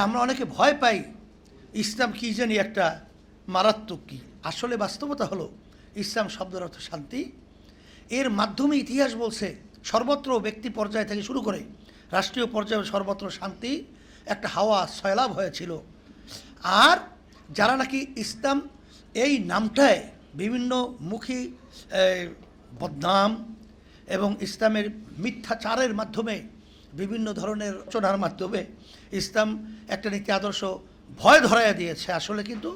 আমরা অনেকে ভয় পাই ইসলাম কি জানি একটা মারাত্মক কি। আসলে বাস্তবতা হলো ইসলাম শব্দের অর্থ শান্তি। এর মাধ্যমে ইতিহাস বলছে সর্বত্র ব্যক্তি পর্যায় থেকে শুরু করে রাষ্ট্রীয় পর্যায়ে সর্বত্র শান্তি একটা হাওয়া সয়লাভ হয়েছিল। আর যারা নাকি ইসলাম এই নামটায় বিভিন্ন মুখী বদনাম এবং ইসলামের মিথ্যাচারের মাধ্যমে বিভিন্ন ধরনের রচনার মাধ্যমে ইসলাম একটা নীতি আদর্শ ভয় ধরাইয়া দিয়েছে। আসলে কিন্তু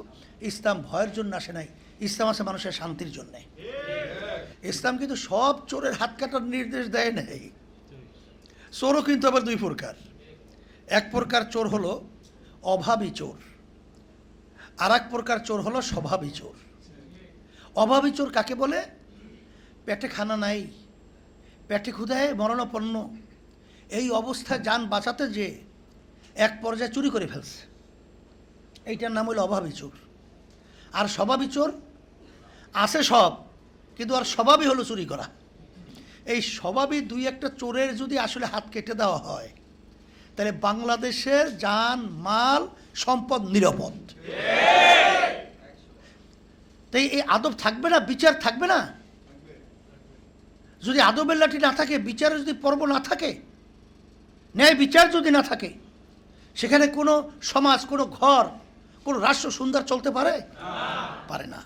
ইসলাম ভয়ের জন্য আসে নাই, ইসলাম আছে মানুষের শান্তির জন্যে। ইসলাম কিন্তু সব চোরের হাত কাটার নির্দেশ দেয় নাই। চোরও কিন্তু আবার দুই প্রকার। এক প্রকার চোর হলো অভাবী চোর, আর এক প্রকার চোর হলো স্বভাবী চোর। অভাবী চোর কাকে বলে? পেটে খানা নাই, পেটে ক্ষুধায় মরণাপন্ন, এই অবস্থায় যান বাঁচাতে যে এক পর্যায়ে চুরি করে ফেলছে, এইটার নাম হলো অভাবী চোর। আর স্বভাবী চোর আছে সব, কিন্তু আর স্বভাবই হলো চুরি করা। এই স্বভাবী দুই একটা চোরের যদি আসলে হাত কেটে দেওয়া হয় তাহলে বাংলাদেশের জান মাল সম্পদ নিরাপদ। তাই এই আদব থাকবে না, বিচার থাকবে না। যদি আদবের লাঠি না থাকে, বিচারের যদি পর্ব না থাকে, ন্যায় বিচার যদি না থাকে, সেখানে কোনো সমাজ, কোনো ঘর, কোনো রাষ্ট্র সুন্দর চলতে পারে না।